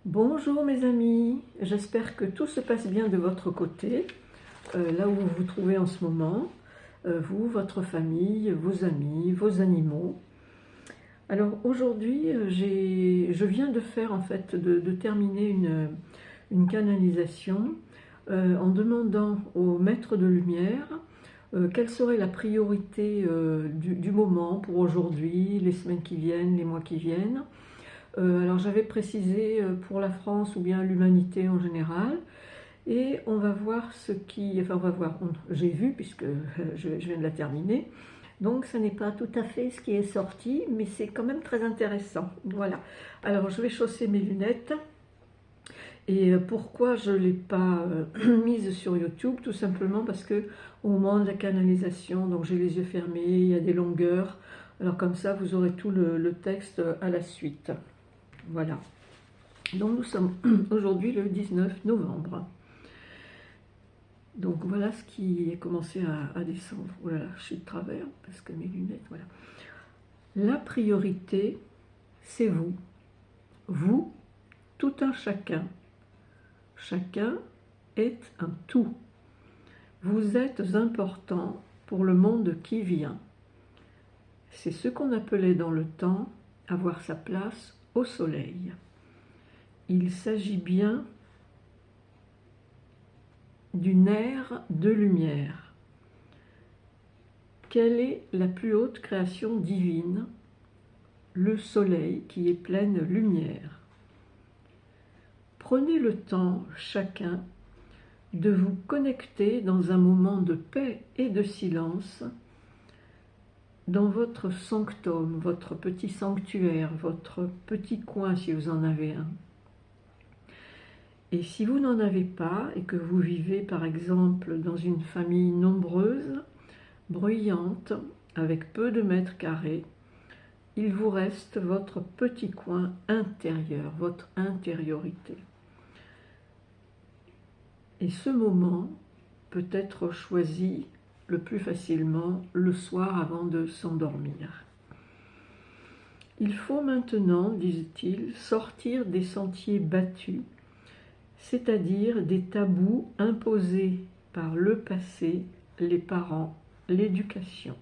Bonjour mes amis, j'espère que tout se passe bien de votre côté, là où vous vous trouvez en ce moment, vous, votre famille, vos amis, vos animaux. Alors aujourd'hui, je viens de faire en fait, de terminer une canalisation en demandant au maître de lumière quelle serait la priorité du moment pour aujourd'hui, les semaines qui viennent, les mois qui viennent. Alors j'avais précisé pour la France ou bien l'humanité en général, et on va voir ce qui, enfin on va voir, j'ai vu puisque je viens de la terminer, donc ce n'est pas tout à fait ce qui est sorti, mais c'est quand même très intéressant. Voilà, alors je vais chausser mes lunettes, et pourquoi je ne l'ai pas mise sur YouTube? Tout simplement parce que au moment de la canalisation, donc j'ai les yeux fermés, il y a des longueurs, alors comme ça vous aurez tout le texte à la suite. Voilà. Donc nous sommes aujourd'hui le 19 novembre. Donc voilà ce qui a commencé à descendre. Oh là là, je suis de travers parce que mes lunettes, voilà. La priorité, c'est vous. Vous, tout un chacun. Chacun est un tout. Vous êtes important pour le monde qui vient. C'est ce qu'on appelait dans le temps avoir sa place au soleil. Il s'agit bien d'une ère de lumière. Quelle est la plus haute création divine? Le soleil qui est pleine lumière. Prenez le temps, chacun, de vous connecter dans un moment de paix et de silence dans votre sanctum, votre petit sanctuaire, votre petit coin si vous en avez un. Et si vous n'en avez pas et que vous vivez par exemple dans une famille nombreuse, bruyante, avec peu de mètres carrés, il vous reste votre petit coin intérieur, votre intériorité. Et ce moment peut être choisi le plus facilement le soir avant de s'endormir. Il faut maintenant, disent-ils, sortir des sentiers battus, c'est-à-dire des tabous imposés par le passé, les parents, l'éducation.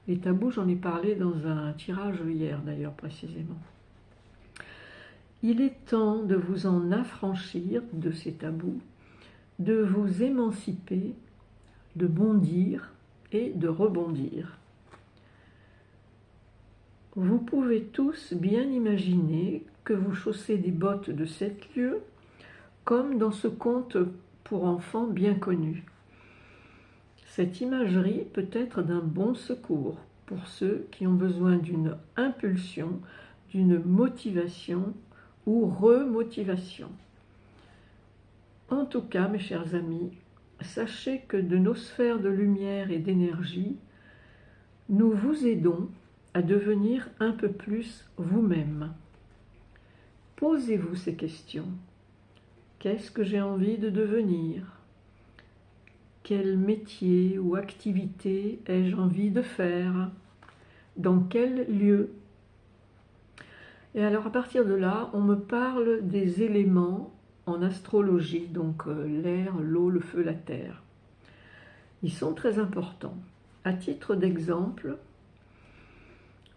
Les tabous, j'en ai parlé dans un tirage hier d'ailleurs précisément. Il est temps de vous en affranchir de ces tabous, de vous émanciper, de bondir et de rebondir. Vous pouvez tous bien imaginer que vous chaussez des bottes de 7 lieues, comme dans ce conte pour enfants bien connu. Cette imagerie peut être d'un bon secours pour ceux qui ont besoin d'une impulsion, d'une motivation ou remotivation. En tout cas, mes chers amis, sachez que de nos sphères de lumière et d'énergie, nous vous aidons à devenir un peu plus vous-même. Posez-vous ces questions. Qu'est-ce que j'ai envie de devenir? Quel métier ou activité ai-je envie de faire? Dans quel lieu? Et alors à partir de là, on me parle des éléments en astrologie, donc l'air, l'eau, le feu, la terre. Ils sont très importants. À titre d'exemple,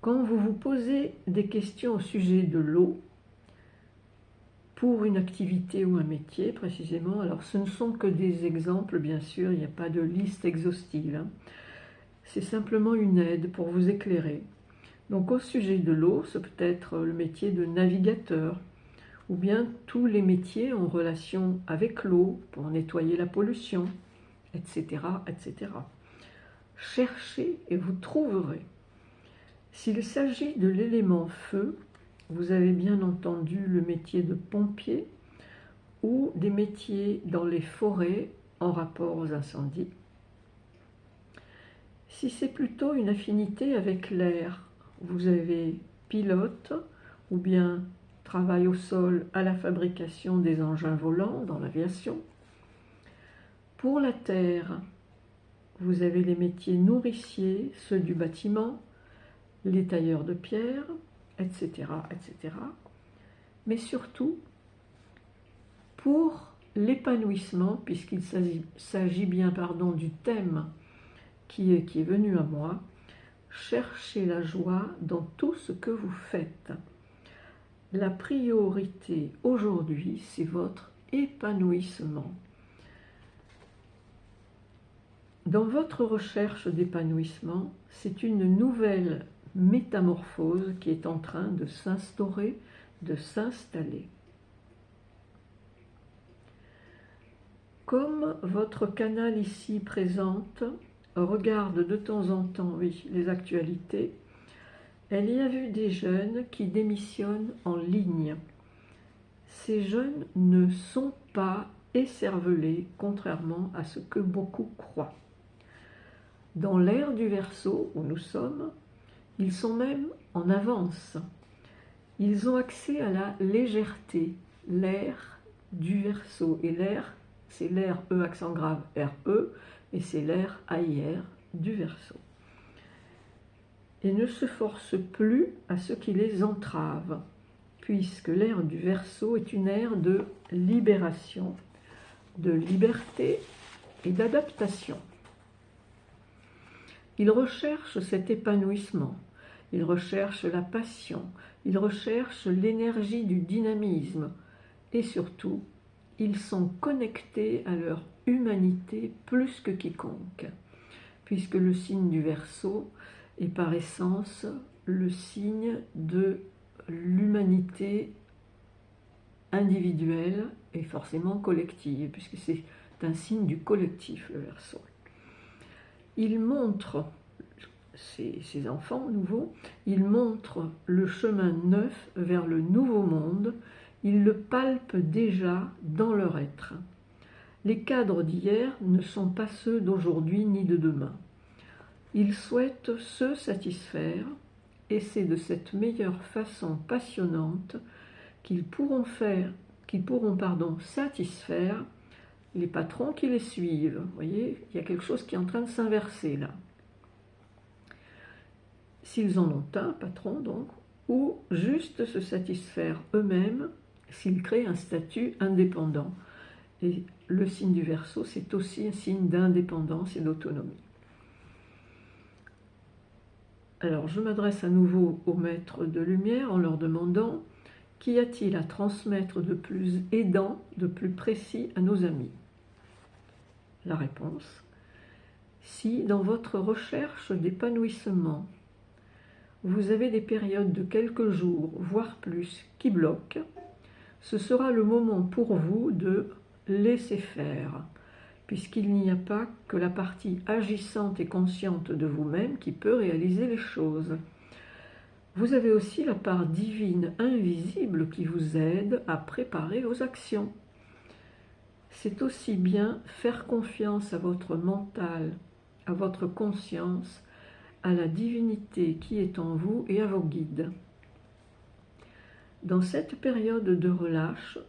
quand vous vous posez des questions au sujet de l'eau, pour une activité ou un métier précisément, alors ce ne sont que des exemples, bien sûr, il n'y a pas de liste exhaustive, hein. C'est simplement une aide pour vous éclairer. Donc au sujet de l'eau, ce peut être le métier de navigateur, ou bien tous les métiers en relation avec l'eau, pour nettoyer la pollution, etc., etc. Cherchez et vous trouverez. S'il s'agit de l'élément feu, vous avez bien entendu le métier de pompier ou des métiers dans les forêts en rapport aux incendies. Si c'est plutôt une affinité avec l'air, vous avez pilote ou bien travail au sol à la fabrication des engins volants dans l'aviation. Pour la terre, vous avez les métiers nourriciers, ceux du bâtiment, les tailleurs de pierre, etc., etc. Mais surtout, pour l'épanouissement, puisqu'il s'agit bien du thème qui est venu à moi. Cherchez la joie dans tout ce que vous faites. La priorité aujourd'hui, c'est votre épanouissement. Dans votre recherche d'épanouissement, c'est une nouvelle métamorphose qui est en train de s'instaurer, de s'installer. Comme votre canal ici présente regarde de temps en temps, oui, les actualités, elle y a vu des jeunes qui démissionnent en ligne. Ces jeunes ne sont pas écervelés, contrairement à ce que beaucoup croient. Dans l'ère du Verseau où nous sommes, ils sont même en avance. Ils ont accès à la légèreté, l'ère du Verseau. Et l'ère, c'est l'ère E accent grave RE, et c'est l'ère AIR du Verseau. Et ne se forcent plus à ce qui les entrave, puisque l'ère du Verseau est une ère de libération, de liberté et d'adaptation. Ils recherchent cet épanouissement, ils recherchent la passion, ils recherchent l'énergie du dynamisme et surtout, ils sont connectés à leur humanité plus que quiconque, puisque le signe du Verseau est par essence le signe de l'humanité individuelle et forcément collective, puisque c'est un signe du collectif, le Verseau. Il montre, ces enfants nouveaux, ils montrent le chemin neuf vers le nouveau monde, ils le palpent déjà dans leur être. Les cadres d'hier ne sont pas ceux d'aujourd'hui ni de demain. Ils souhaitent se satisfaire, et c'est de cette meilleure façon passionnante qu'ils pourront satisfaire les patrons qui les suivent. Vous voyez, il y a quelque chose qui est en train de s'inverser là. S'ils en ont un, patron donc, ou juste se satisfaire eux-mêmes s'ils créent un statut indépendant. Et le signe du Verseau, c'est aussi un signe d'indépendance et d'autonomie. Alors, je m'adresse à nouveau aux maîtres de lumière en leur demandant: qu'y a-t-il à transmettre de plus aidant, de plus précis à nos amis? La réponse: si dans votre recherche d'épanouissement, vous avez des périodes de quelques jours, voire plus, qui bloquent, ce sera le moment pour vous de laisser faire, puisqu'il n'y a pas que la partie agissante et consciente de vous-même qui peut réaliser les choses. Vous avez aussi la part divine invisible qui vous aide à préparer vos actions. C'est aussi bien faire confiance à votre mental, à votre conscience, à la divinité qui est en vous et à vos guides. Dans cette période de relâche,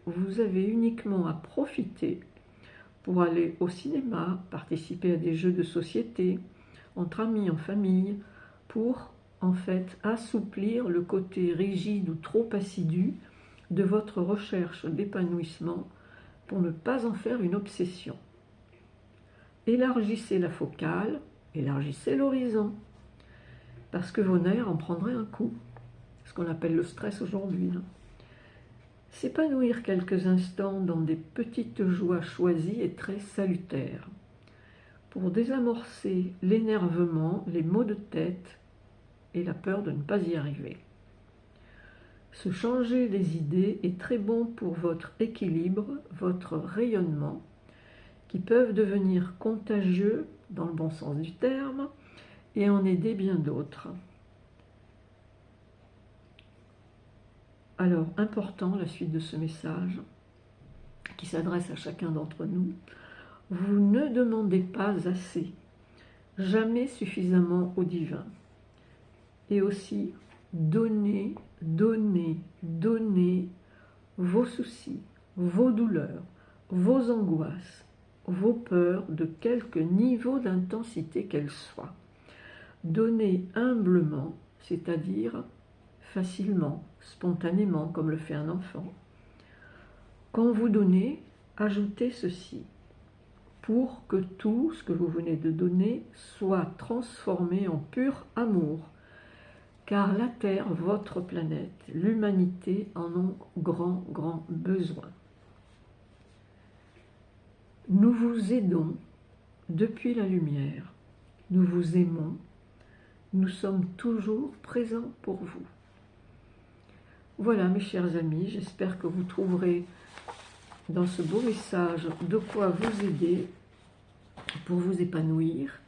vous avez uniquement à profiter pour aller au cinéma, participer à des jeux de société, entre amis, en famille, pour en fait assouplir le côté rigide ou trop assidu de votre recherche d'épanouissement pour ne pas en faire une obsession. Élargissez la focale, élargissez l'horizon, parce que vos nerfs en prendraient un coup, ce qu'on appelle le stress aujourd'hui. S'épanouir quelques instants dans des petites joies choisies est très salutaire, pour désamorcer l'énervement, les maux de tête et la peur de ne pas y arriver. Se changer les idées est très bon pour votre équilibre, votre rayonnement, qui peuvent devenir contagieux dans le bon sens du terme et en aider bien d'autres. Alors, important, la suite de ce message, qui s'adresse à chacun d'entre nous: vous ne demandez pas assez, jamais suffisamment au divin. Et aussi, donnez, donnez, donnez vos soucis, vos douleurs, vos angoisses, vos peurs, de quelque niveau d'intensité qu'elles soient. Donnez humblement, c'est-à-dire facilement, spontanément, comme le fait un enfant. Quand vous donnez, ajoutez ceci, pour que tout ce que vous venez de donner soit transformé en pur amour, car la Terre, votre planète, l'humanité en ont grand besoin. Nous vous aidons depuis la lumière, nous vous aimons, nous sommes toujours présents pour vous. Voilà mes chers amis, j'espère que vous trouverez dans ce beau message de quoi vous aider pour vous épanouir.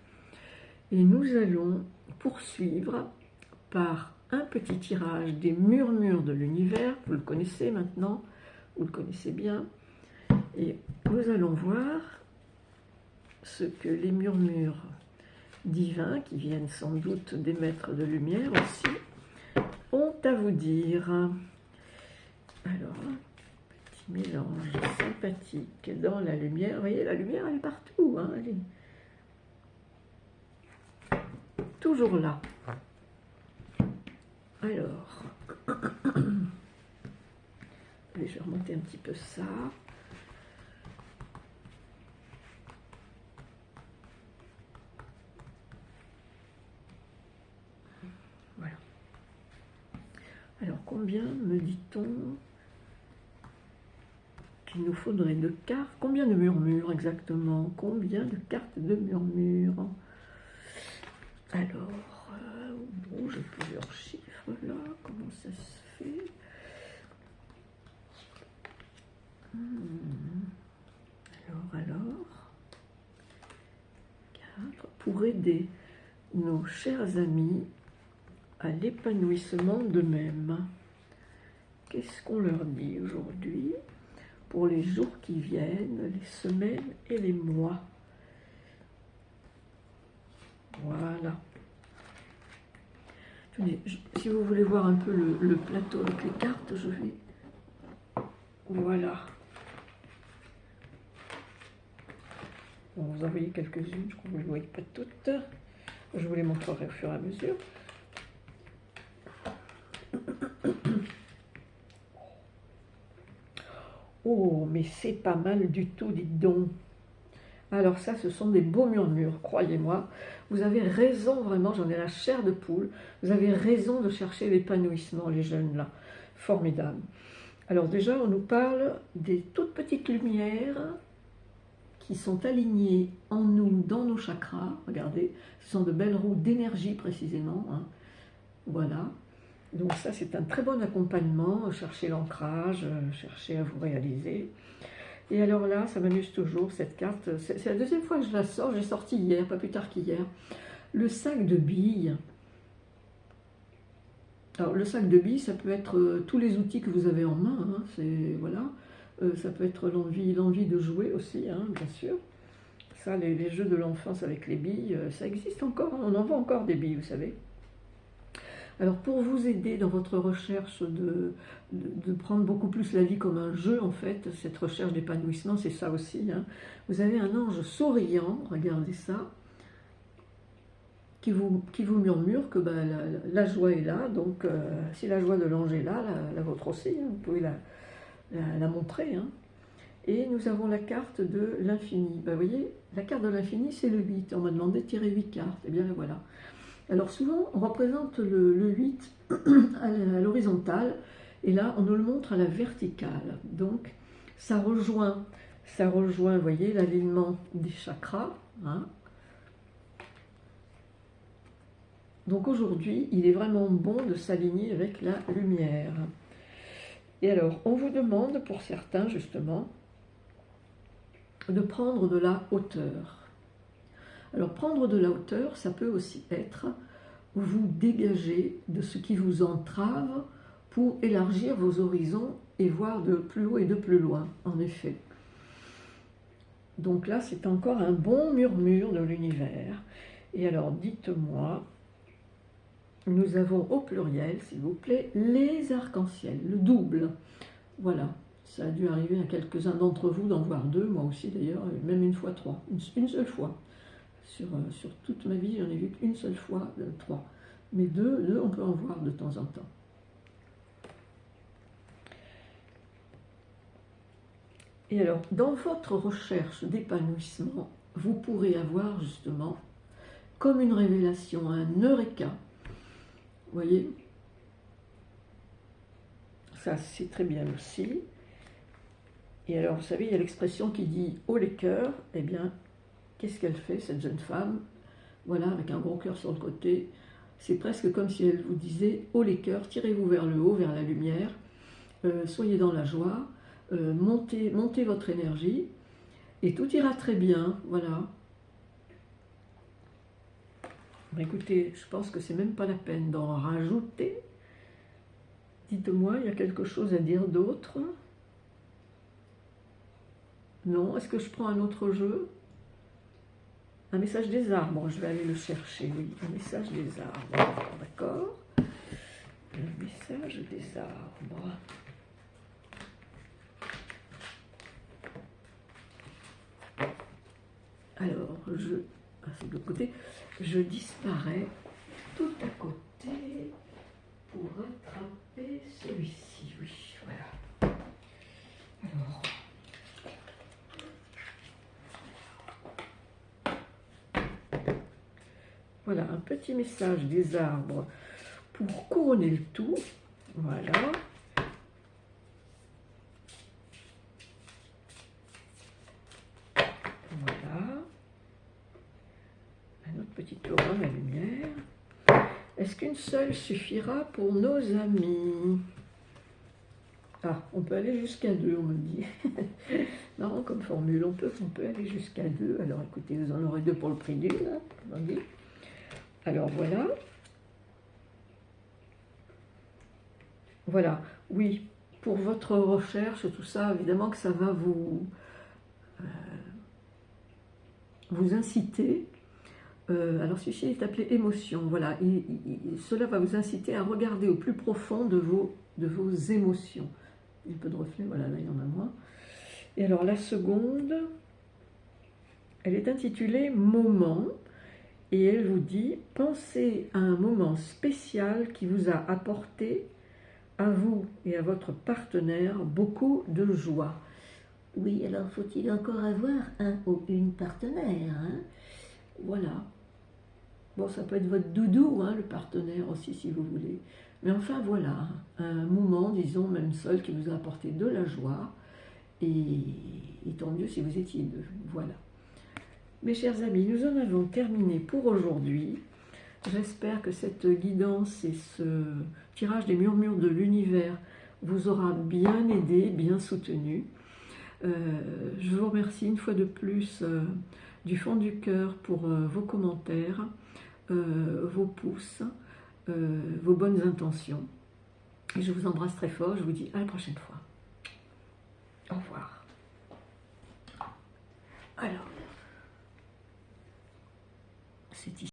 Et nous allons poursuivre par un petit tirage des murmures de l'univers. Vous le connaissez maintenant, vous le connaissez bien. Et nous allons voir ce que les murmures divins, qui viennent sans doute des maîtres de lumière aussi, ont à vous dire. Alors, petit mélange sympathique dans la lumière. Vous voyez, la lumière, elle est partout, hein, elle est toujours là. Alors, je vais remonter un petit peu ça. Voilà. Alors, combien me dit-on qu'il nous faudrait de cartes? Combien de murmures exactement? Combien de cartes de murmures? Alors, bon, j'ai plusieurs chiffres là. Comment ça se fait? Alors, 4, pour aider nos chers amis à l'épanouissement d'eux-mêmes. Qu'est-ce qu'on leur dit aujourd'hui pour les jours qui viennent, les semaines et les mois? Voilà. Tenez, si vous voulez voir un peu le plateau avec les cartes, je vais... Voilà. Bon, vous en voyez quelques-unes, je crois que vous ne les voyez pas toutes. Je vous les montrerai au fur et à mesure. Oh, mais c'est pas mal du tout, dites donc. Alors ça, ce sont des beaux murmures, croyez-moi. Vous avez raison, vraiment, j'en ai la chair de poule. Vous avez raison de chercher l'épanouissement, les jeunes là. Formidable. Alors déjà, on nous parle des toutes petites lumières qui sont alignées en nous, dans nos chakras. Regardez, ce sont de belles roues d'énergie précisément. Hein. Voilà. Donc ça, c'est un très bon accompagnement. Cherchez l'ancrage, cherchez à vous réaliser. Et alors là, ça m'amuse toujours, cette carte. C'est la deuxième fois que je la sors. J'ai sorti hier, pas plus tard qu'hier. Le sac de billes. Alors, le sac de billes, ça peut être tous les outils que vous avez en main. Hein, voilà. Ça peut être l'envie de jouer aussi, hein, bien sûr. Ça, les jeux de l'enfance avec les billes, ça existe encore. On en vend encore des billes, vous savez. Alors, pour vous aider dans votre recherche de prendre beaucoup plus la vie comme un jeu, en fait, cette recherche d'épanouissement, c'est ça aussi. Hein. Vous avez un ange souriant, regardez ça, qui vous murmure que ben, la joie est là. Donc, si la joie de l'ange est là, la vôtre aussi, hein, vous pouvez la montrer. Hein. Et nous avons la carte de l'infini. Ben, vous voyez, la carte de l'infini, c'est le 8. On m'a demandé de tirer 8 cartes. Et bien, la voilà. Alors souvent, on représente le 8 à l'horizontale, et là, on nous le montre à la verticale. Donc, ça rejoint, vous voyez, l'alignement des chakras. Hein. Donc aujourd'hui, il est vraiment bon de s'aligner avec la lumière. Et alors, on vous demande, pour certains, justement, de prendre de la hauteur. Alors, prendre de la hauteur, ça peut aussi être vous dégager de ce qui vous entrave pour élargir vos horizons et voir de plus haut et de plus loin, en effet. Donc là, c'est encore un bon murmure de l'univers. Et alors, dites-moi, nous avons au pluriel, s'il vous plaît, les arcs-en-ciel, le double. Voilà, ça a dû arriver à quelques-uns d'entre vous d'en voir 2, moi aussi d'ailleurs, même une fois 3, une seule fois. Sur toute ma vie, j'en ai vu qu'une seule fois 3. Mais 2, on peut en voir de temps en temps. Et alors, dans votre recherche d'épanouissement, vous pourrez avoir justement comme une révélation, un eureka. Vous voyez? Ça, c'est très bien aussi. Et alors, vous savez, il y a l'expression qui dit « haut les cœurs ». Eh bien, qu'est-ce qu'elle fait, cette jeune femme? Voilà, avec un gros cœur sur le côté. C'est presque comme si elle vous disait « haut les cœurs, tirez-vous vers le haut, vers la lumière. Soyez dans la joie, montez votre énergie, et tout ira très bien. » Voilà. Écoutez, je pense que c'est même pas la peine d'en rajouter. Dites-moi, il y a quelque chose à dire d'autre? Non? Est-ce que je prends un autre jeu? Un message des arbres, je vais aller le chercher, oui. Un message des arbres, d'accord? Un message des arbres. Alors, de côté, je disparais tout à côté pour rattraper celui-ci, oui, voilà. Alors, voilà, un petit message des arbres pour couronner le tout, voilà. Voilà. Un autre petit aura, la lumière. Est-ce qu'une seule suffira pour nos amis? Ah, on peut aller jusqu'à 2, on me dit. Non, comme formule, on peut aller jusqu'à 2. Alors écoutez, vous en aurez 2 pour le prix d'une, hein, on dit. Alors voilà. Voilà, oui, pour votre recherche, tout ça, évidemment que ça va vous inciter. Alors celui-ci est appelé émotion, voilà, cela va vous inciter à regarder au plus profond de vos émotions. Un peu de reflet, voilà, là il y en a moins. Et alors la seconde, elle est intitulée « Moment » et elle vous dit « Pensez à un moment spécial qui vous a apporté, à vous et à votre partenaire, beaucoup de joie. » Oui, alors faut-il encore avoir un ou une partenaire, hein? Voilà. Bon, ça peut être votre doudou, hein, le partenaire aussi, si vous voulez. Mais enfin, voilà, un moment, disons, même seul, qui vous a apporté de la joie. Et tant mieux si vous étiez deux. Voilà. Mes chers amis, nous en avons terminé pour aujourd'hui. J'espère que cette guidance et ce tirage des murmures de l'univers vous aura bien aidé, bien soutenu. Je vous remercie une fois de plus du fond du cœur pour vos commentaires, vos pouces, vos bonnes intentions. Et je vous embrasse très fort, je vous dis à la prochaine fois. Au revoir. Alors.